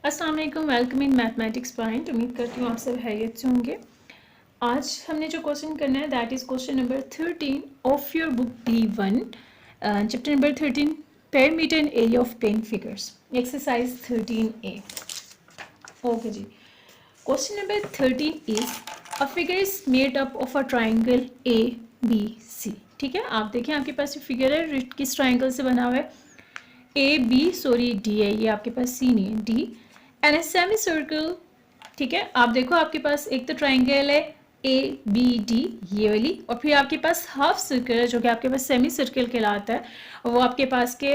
अस्सलाम वालेकुम, welcome in mathematics point. उम्मीद करती हूँ आप सब खैरियत से होंगे। आज हमने जो क्वेश्चन करना है that is question number 13 of your book D1, chapter number 13, perimeter and area of plane figures, exercise 13A। Okay जी, question number 13 is a figure is made up of a triangle ABC। ठीक है, आप देखें आपके पास ये figure है, किस triangle से बना हुआ है? D है, ये आपके पास C नहीं है, D and a semi circle. ठीक है, आप देखो आपके पास एक तो ट्राइंगल है ABD ये वाली, और फिर आपके पास हाफ सर्कल है जो कि आपके पास सेमी सर्कल कहलाता है, और वो आपके पास के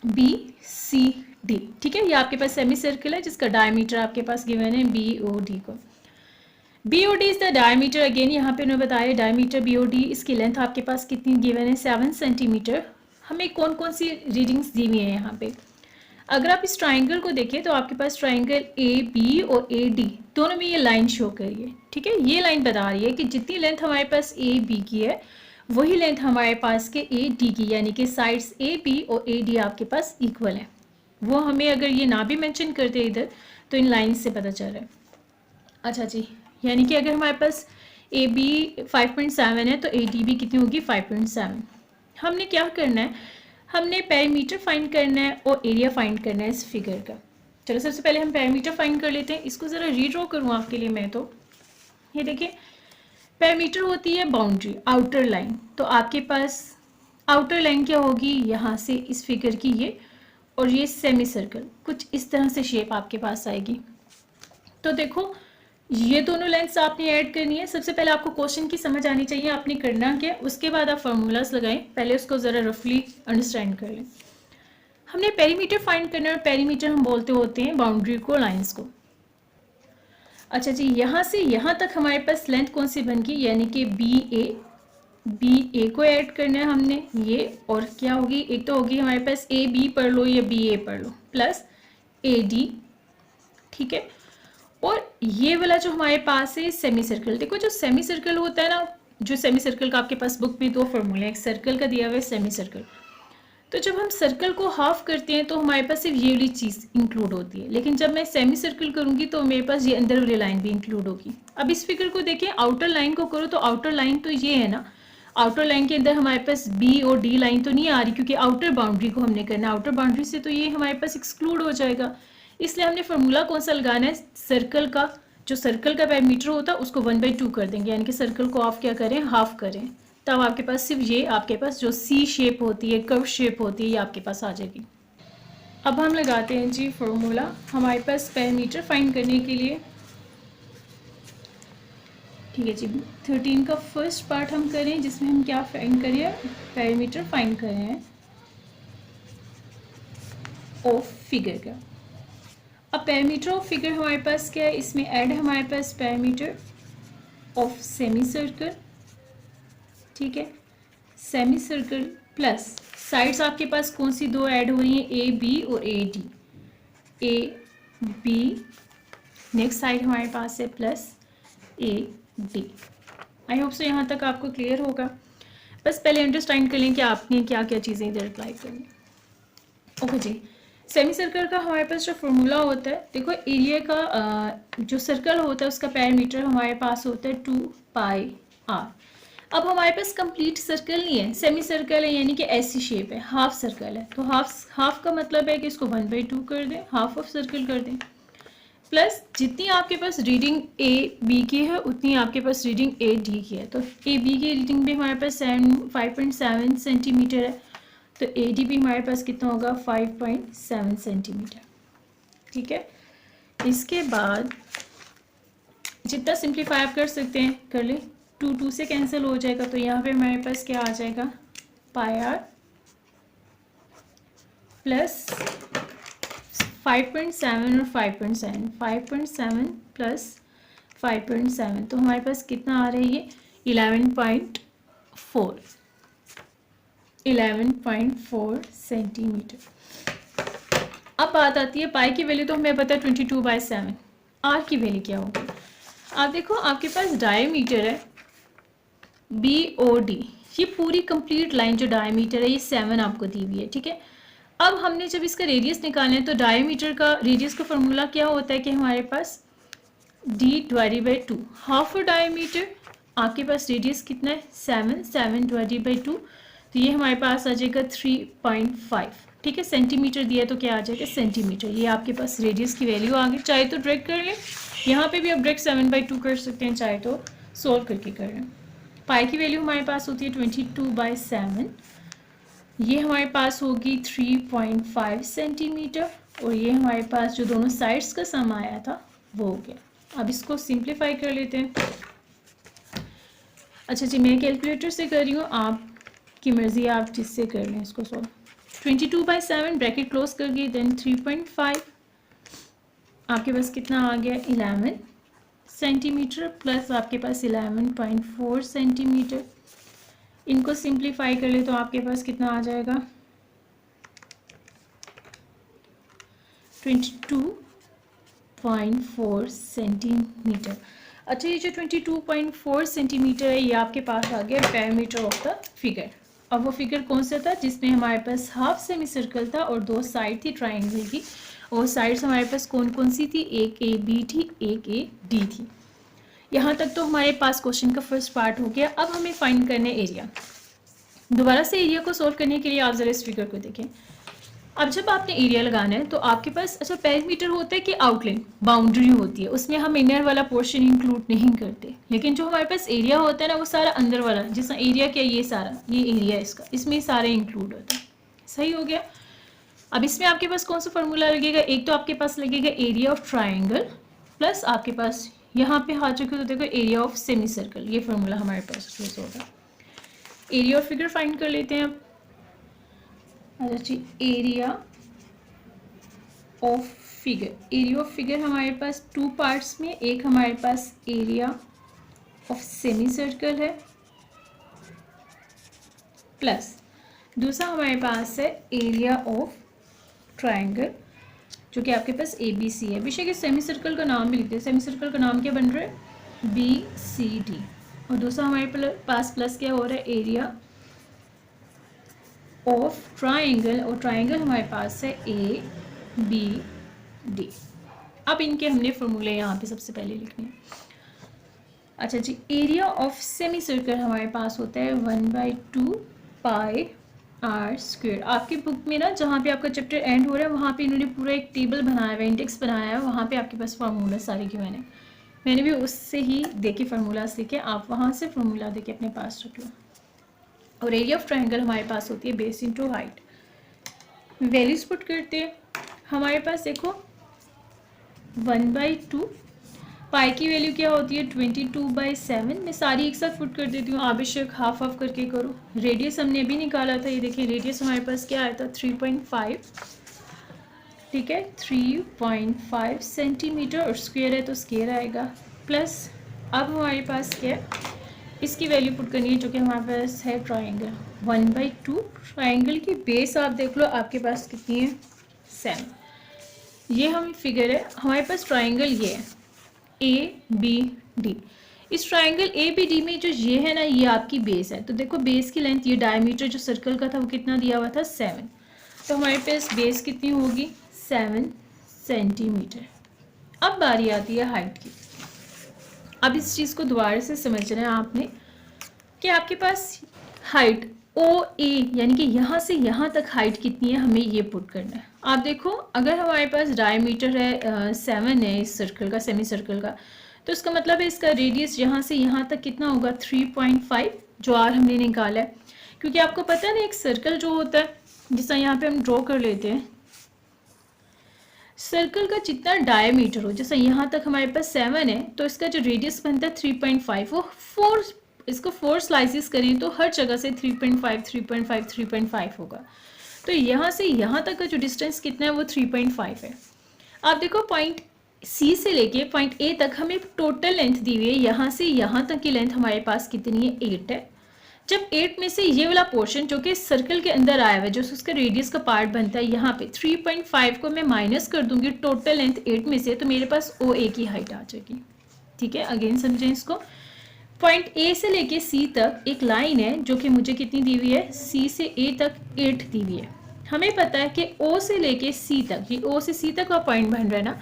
BCD। ठीक है, ये आपके पास सेमी सर्कल है जिसका डायमीटर आपके पास गिवन है BOD को। BOD is the diameter, again यहाँ पे उन्होंने बताया डायमीटर BOD, इसकी लेंथ आपके पास कितनी गिवन है 7 सेंटीमीटर। हमें कौन कौन सी रीडिंग्स दी हुई है यहाँ पे? अगर आप इस ट्राइंगल को देखें तो आपके पास ट्राइंगल AB और AD दोनों में ये लाइन शो करिए। ठीक है, ये लाइन बता रही है कि जितनी लेंथ हमारे पास AB की है वही लेंथ हमारे पास के AD की, यानी कि साइड्स AB और AD आपके पास इक्वल है। वो हमें अगर ये ना भी मेंशन करते इधर तो इन लाइन से पता चल रहा है। अच्छा जी, यानी कि अगर हमारे पास AB 5.7 है तो AD भी कितनी होगी 5.7। हमने क्या करना है, हमने पेरीमीटर फाइंड करना है और एरिया फाइंड करना है इस फिगर का। चलो सबसे पहले हम पेरीमीटर फाइंड कर लेते हैं। इसको ज़रा रीड्रॉ करूँ आपके लिए मैं, तो ये देखिए पेरीमीटर होती है बाउंड्री, आउटर लाइन। तो आपके पास आउटर लाइन क्या होगी, यहाँ से इस फिगर की ये, और ये सेमी सर्कल कुछ इस तरह से शेप आपके पास आएगी। तो देखो ये दोनों लेंथ्स आपने ऐड करनी है। सबसे पहले आपको क्वेश्चन की समझ आनी चाहिए आपने करना क्या, उसके बाद आप फार्मूलाज लगाएं, पहले उसको ज़रा रफली अंडरस्टैंड कर लें। हमने पेरीमीटर फाइंड करना है, और पेरीमीटर हम बोलते होते हैं बाउंड्री को, लाइंस को। अच्छा जी, यहाँ से यहाँ तक हमारे पास लेंथ कौन सी बन गई, यानी कि BA को ऐड करना है हमने ये, और क्या होगी, एक तो होगी हमारे पास AB पढ़ लो या BA पढ़ लो, प्लस AD। ठीक है, और ये वाला जो हमारे पास है सेमी सर्कल। देखो जो सेमी सर्कल होता है ना, जो सेमी सर्कल का आपके पास बुक में दो फॉर्मूले, एक सर्कल का दिया हुआ है, सेमी सर्कल। तो जब हम सर्कल को हाफ करते हैं तो हमारे पास सिर्फ ये वाली चीज़ इंक्लूड होती है, लेकिन जब मैं सेमी सर्कल करूंगी तो मेरे पास ये अंदर वाली लाइन भी इंक्लूड होगी। अब इस फिगर को देखें, आउटर लाइन को करो तो आउटर लाइन तो ये है ना, आउटर लाइन के अंदर हमारे पास B और D लाइन तो नहीं आ रही, क्योंकि आउटर बाउंड्री को हमने करना है, आउटर बाउंड्री से तो ये हमारे पास एक्सक्लूड हो जाएगा। इसलिए हमने फार्मूला कौन सा लगाना है, सर्कल का, जो सर्कल का पेरीमीटर होता है उसको 1/2 कर देंगे, यानी कि सर्कल को आप क्या करें, हाफ करें। तब आपके पास सिर्फ ये आपके पास जो C शेप होती है, कर्व शेप होती है, ये आपके पास आ जाएगी। अब हम लगाते हैं जी फॉर्मूला हमारे पास पेरीमीटर फाइंड करने के लिए। ठीक है जी, 13 का फर्स्ट पार्ट हम करें जिसमें हम क्या फाइंड करें, पेरीमीटर फाइंड कर रहे हैं ऑफ फिगर का। अब पेरीमीटर ऑफ फिगर हमारे पास क्या है, इसमें ऐड हमारे पास पेरीमीटर ऑफ सेमी सर्कल। ठीक है, सेमी सर्कल प्लस साइड्स आपके पास कौन सी दो ऐड हो रही हैं, AB और AD। AB नेक्स्ट साइड हमारे पास है plus AD। I hope so यहाँ तक आपको क्लियर होगा। बस पहले अंडरस्टैंड कर लें कि आपने क्या क्या चीज़ें इधर अप्लाई करनी। ओके जी, सेमी सर्कल का हमारे पास जो फॉर्मूला होता है, देखो एरिया का जो सर्कल होता है उसका पैरामीटर हमारे पास होता है 2πr। अब हमारे पास कंप्लीट सर्कल नहीं है, सेमी सर्कल है, यानी कि ऐसी शेप है, हाफ सर्कल है। तो हाफ का मतलब है कि इसको 1/2 कर दें, हाफ ऑफ सर्कल कर दें, प्लस जितनी आपके पास रीडिंग AB की है उतनी आपके पास रीडिंग AD की है। तो AB की रीडिंग भी हमारे पास 5.7 सेंटीमीटर है, तो AD भी हमारे पास कितना होगा 5.7 सेंटीमीटर। ठीक है, इसके बाद जितना सिंप्लीफाई आप कर सकते हैं कर ले, 2 से कैंसिल हो जाएगा, तो यहाँ पे हमारे पास क्या आ जाएगा πr प्लस 5.7 और 5.7, 5.7 प्लस 5.7, तो हमारे पास कितना आ रहा है ये 11.4 सेंटीमीटर। अब बात आती है पाई की वैल्यू, तो हमें पता है 22/7। आर की वैल्यू क्या होगी, आप देखो आपके पास डायमीटर है BOD, ये पूरी कंप्लीट लाइन जो डायमीटर है ये 7 आपको दी हुई है। ठीक है, अब हमने जब इसका रेडियस निकालना है तो डायमीटर का रेडियस का फॉर्मूला क्या होता है कि हमारे पास d/2 हाफ ऑफ डायमीटर, आपके पास रेडियस कितना है 7/2, तो ये हमारे पास आ जाएगा 3.5, ठीक है। सेंटीमीटर दिया तो क्या आ जाएगा सेंटीमीटर। ये आपके पास रेडियस की वैल्यू आ गई। चाहे तो डायरेक्ट कर लें, यहाँ पे भी आप डायरेक्ट 7/2 कर सकते हैं, चाहे तो सोल्व करके कर लें। पाई की वैल्यू हमारे पास होती है 22/7, ये हमारे पास होगी 3.5 सेंटीमीटर, और ये हमारे पास जो दोनों साइड्स का सम आया था वो हो गया। अब इसको सिंप्लीफाई कर लेते हैं। अच्छा जी, मैं कैलकुलेटर से कर रही हूँ, आपकी मर्ज़ी, आप जिससे कर लें इसको सॉल्व। 22/7 ब्रैकेट क्लोज कर गई, देन 3.5 आपके पास कितना आ गया 11 सेंटीमीटर, प्लस आपके पास 11.4 सेंटीमीटर। इनको सिंप्लीफाई कर ले तो आपके पास कितना आ जाएगा 22.4 सेंटीमीटर। अच्छा, ये जो 22.4 सेंटीमीटर है ये आपके पास आ गया डायमीटर ऑफ द फिगर। अब वो फिगर कौन सा था जिसमें हमारे पास हाफ सेमी सर्कल था और दो साइड थी ट्राइंगल की, और साइड्स हमारे पास कौन कौन सी थी, एक ए बी थी, एक ए डी थी। यहाँ तक तो हमारे पास क्वेश्चन का फर्स्ट पार्ट हो गया। अब हमें फाइंड करना है एरिया। दोबारा से एरिया को सोल्व करने के लिए आप ज़रा इस फिगर को देखें। अब जब आपने एरिया लगाना है तो आपके पास अच्छा पेरीमीटर होता है कि आउटलाइन बाउंड्री होती है, उसमें हम इनर वाला पोर्शन इंक्लूड नहीं करते, लेकिन जो हमारे पास एरिया होता है ना वो सारा अंदर वाला, जैसा एरिया क्या ये सारा ये एरिया है इसका, इसमें सारे इंक्लूड होता है। सही हो गया। अब इसमें आपके पास कौन सा फॉर्मूला लगेगा, एक तो आपके पास लगेगा एरिया ऑफ ट्राइंगल, प्लस आपके पास यहाँ पे आ चुके तो देखो एरिया ऑफ सेमी सर्कल, ये फॉर्मूला हमारे पास यूज होगा। एरिया ऑफ फिगर फाइंड कर लेते हैं अब। अच्छा जी, area of figure, area of figure हमारे पास टू पार्ट्स में, एक हमारे पास एरिया ऑफ सेमी सर्कल है, प्लस दूसरा हमारे पास है एरिया ऑफ ट्राइंगल जो कि आपके पास ABC है। बेशक इस सेमी सर्कल का नाम भी लिखते हैं, सेमी सर्कल का नाम क्या बन रहा है BCD, और दूसरा हमारे पास प्लस क्या हो रहा है एरिया ऑफ ट्राइंगल, और ट्राइंगल हमारे पास है ABD। अब इनके हमने फॉर्मूले यहाँ पे सबसे पहले लिखने हैं। अच्छा जी, एरिया ऑफ सेमी सर्कल हमारे पास होता है 1/2 पाई आर स्क्वायर। आपकी बुक में ना जहाँ पे आपका चैप्टर एंड हो रहा है वहाँ पे इन्होंने पूरा एक टेबल बनाया हुआ है, इंडेक्स बनाया है, वहाँ पे आपके पास फार्मूला सारे क्यों मैंने भी उससे ही देखे फार्मूला सीखे, आप वहाँ से फार्मूला देके अपने पास रख लो। और एरिया ऑफ ट्राइंगल हमारे पास होती है base into height. Values put करते हैं, हमारे पास देखो 1/2 पाई की वैल्यू क्या होती है 22/7। मैं सारी एक साथ पुट कर देती हूँ, आवश्यक हाफ हाफ करके करो। रेडियस हमने अभी निकाला था, ये देखिए रेडियस हमारे पास क्या आया था 3.5, ठीक है 3.5 सेंटीमीटर, और स्क्वायर है तो स्क्वायर आएगा, प्लस अब हमारे पास क्या है इसकी वैल्यू पुट करनी है जो कि हमारे पास है ट्राइंगल 1/2। ट्राइंगल की बेस आप देख लो आपके पास कितनी है 7। ये हम फिगर है, हमारे पास ट्राइंगल ये है ABD। इस ट्राइंगल ABD में जो ये है ना ये आपकी बेस है, तो देखो बेस की लेंथ, ये डायमीटर जो सर्कल का था वो कितना दिया हुआ था 7, तो हमारे पास बेस कितनी होगी 7 सेंटीमीटर। अब बारी आती है हाइट की। अब इस चीज़ को दोबारा से समझना है आपने कि आपके पास हाइट OA यानी कि यहाँ से यहाँ तक हाइट कितनी है हमें ये पुट करना है। आप देखो अगर हमारे पास डायमीटर है 7 है इस सर्कल का, सेमी सर्कल का, तो इसका मतलब है इसका रेडियस यहाँ से यहाँ तक कितना होगा 3.5 जो आर हमने निकाला है। क्योंकि आपको पता है ना एक सर्कल जो होता है, जिसका यहाँ पे हम ड्रॉ कर लेते हैं, सर्कल का जितना डायमीटर हो, जैसा यहाँ तक हमारे पास 7 है तो इसका जो रेडियस बनता है 3.5, वो 4 इसको 4 स्लाइसिस करें तो हर जगह से 3.5 3.5 3.5 होगा। तो यहाँ से यहाँ तक का जो डिस्टेंस कितना है वो 3.5 है। आप देखो पॉइंट C से लेके पॉइंट A तक हमें टोटल लेंथ दी हुई है, यहाँ से यहाँ तक की लेंथ हमारे पास कितनी है 8 है। जब 8 में से ये वाला पोर्शन जो कि सर्कल के अंदर आया हुआ है, जो उसका रेडियस का पार्ट बनता है, यहाँ पे 3.5 को मैं माइनस कर दूंगी टोटल लेंथ 8 में से, तो मेरे पास OA की हाइट आ जाएगी। ठीक है, अगेन समझें इसको। पॉइंट A से लेके C तक एक लाइन है जो कि मुझे कितनी दी हुई है, C से A तक 8 दी हुई है। हमें पता है कि ओ से लेके सी तक, ये ओ से सी तक का पॉइंट बन रहा है ना,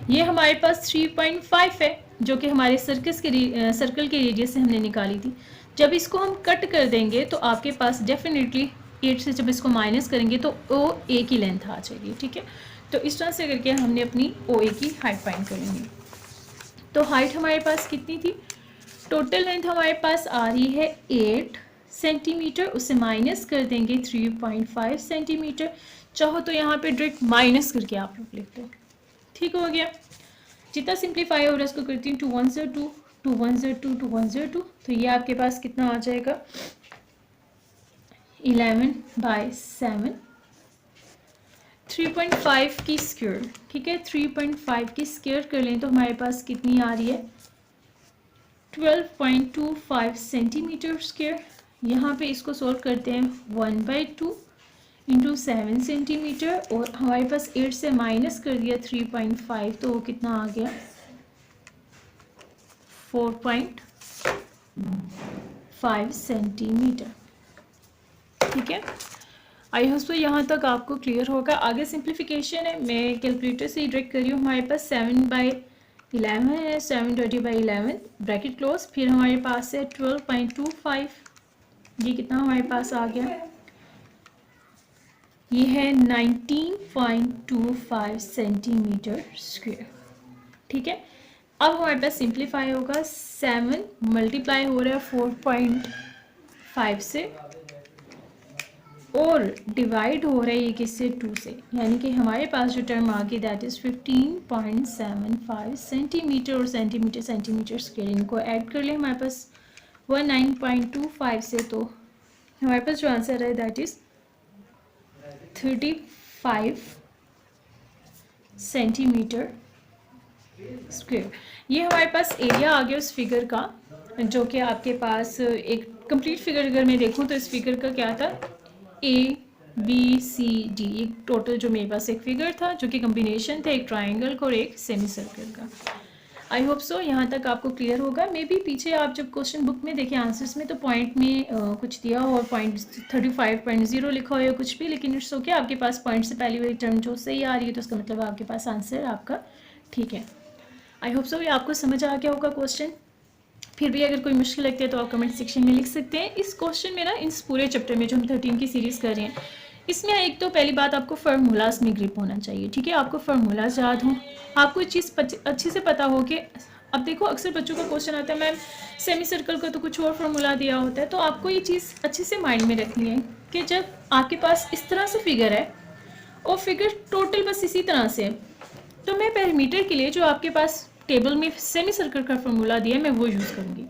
ये हमारे पास 3.5 है जो कि हमारे सर्कल के रेडियस से हमने निकाली थी। जब इसको हम कट कर देंगे तो आपके पास डेफिनेटली 8 से जब इसको माइनस करेंगे तो ओ ए की लेंथ आ जाएगी। ठीक है, तो इस तरह से करके हमने अपनी ओ ए की हाइट फाइंड कर लेंगे। तो हाइट हमारे पास कितनी थी, टोटल लेंथ हमारे पास आ रही है 8 सेंटीमीटर, उसे माइनस कर देंगे 3.5 सेंटीमीटर। चाहो तो यहाँ पे डायरेक्ट माइनस करके आप लोग लिख दो। ठीक हो गया, जितना सिंप्लीफाई हो रहा है उसको करती हूँ 2 1 0 2 2 1 0 2 2 1 0 2, तो ये आपके पास कितना आ जाएगा 11/7 3.5 की स्क्वायर। ठीक है, 3.5 की स्क्वायर कर लें तो हमारे पास कितनी आ रही है 12.25 सेंटीमीटर स्क्वायर। यहाँ पे इसको सॉल्व करते हैं 1/2 इंटू 7 सेंटीमीटर, और हमारे पास 8 से माइनस कर दिया 3.5, तो वो कितना आ गया 4.5 सेंटीमीटर। ठीक है, आई होप सो यहाँ तक आपको क्लियर होगा। आगे सिंप्लीफिकेशन है, मैं कैलकुलेटर से ही डायरेक्ट कर रही हूँ। हमारे पास 7/11 है, 7/11 ब्रैकेट क्लोज, फिर हमारे पास है 12.25, ये कितना हमारे पास आ गया, ये है 19.25 सेंटीमीटर स्क्वायर। ठीक है, अब हमारे पास सिंप्लीफाई होगा, 7 मल्टीप्लाई हो रहा है 4.5 से, और डिवाइड हो रहा है ये किससे 2 से, यानी कि हमारे पास जो टर्म आ गई दैट इज़ 15.75 सेंटीमीटर, और सेंटीमीटर स्क्वायर, इनको ऐड कर लें हमारे पास 19.25 से, तो हमारे पास जो आंसर है दैट इज़ 35 सेंटीमीटर स्क्वायर। ये हमारे पास एरिया आ गया उस फिगर का, जो कि आपके पास एक कंप्लीट फिगर अगर मैं देखूं तो इस फिगर का क्या था ABCD, एक टोटल जो मेरे पास एक फिगर था जो कि कम्बिनेशन था एक ट्राइंगल का और एक सेमी सर्कल का। आई होप सो यहाँ तक आपको क्लियर होगा। मे बी पीछे आप जब क्वेश्चन बुक में देखें आंसर्स में तो पॉइंट में कुछ दिया हो और पॉइंट 35.0 लिखा हो या कुछ भी, लेकिन इट्स ओके, आपके पास पॉइंट से पहली वाली टर्म जो सही आ रही है तो उसका मतलब आपके पास आंसर आपका ठीक है। आई होप सो ये आपको समझ आ गया होगा क्वेश्चन। फिर भी अगर कोई मुश्किल लगती है तो आप कमेंट सेक्शन में लिख सकते हैं। इस क्वेश्चन में ना, इस पूरे चैप्टर में जो हम 13 की सीरीज़ कर रहे हैं, इसमें एक तो पहली बात आपको फार्मूलाज में ग्रिप होना चाहिए। ठीक है, आपको फार्मूलाज याद हो, आपको चीज़ अच्छे से पता हो कि अब देखो अक्सर बच्चों का क्वेश्चन आता है मैम सेमी सर्कल का तो कुछ और फार्मूला दिया होता है, तो आपको ये चीज़ अच्छे से माइंड में रखनी है कि जब आपके पास इस तरह से फिगर है और फिगर टोटल बस इसी तरह से है, तो मैं पैरामीटर के लिए जो आपके पास टेबल में सेमी सर्कल का फार्मूला दिया है मैं वो यूज़ करूँगी।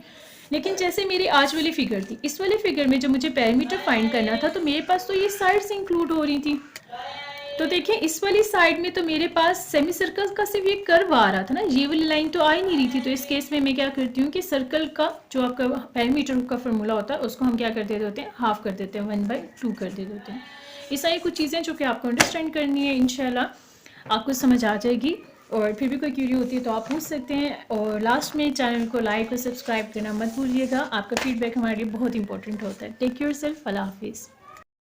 लेकिन जैसे मेरी आज वाली फिगर थी, इस वाली फिगर में जो मुझे पैरामीटर फाइंड करना था तो मेरे पास तो ये साइड्स इंक्लूड हो रही थी। तो देखिए इस वाली साइड में तो मेरे पास सेमी सर्कल का सिर्फ ये कर्व आ रहा था ना, ये वाली लाइन तो आ ही नहीं रही थी। तो इस केस में मैं क्या करती हूँ कि सर्कल का जो आपका पैरामीटर का फार्मूला होता है उसको हम क्या कर देते होते हैं, हाफ कर देते हैं, 1/2 कर देते होते हैं। इस सारी कुछ चीज़ें जो कि आपको अंडरस्टैंड करनी है, इंशाल्लाह आपको समझ आ जाएगी। और फिर भी कोई क्यूरी होती है तो आप पूछ सकते हैं। और लास्ट में चैनल को लाइक और सब्सक्राइब करना मत भूलिएगा, आपका फीडबैक हमारे लिए बहुत इंपॉर्टेंट होता है। टेक केयर सेल्फ, अल्लाह हाफिज़।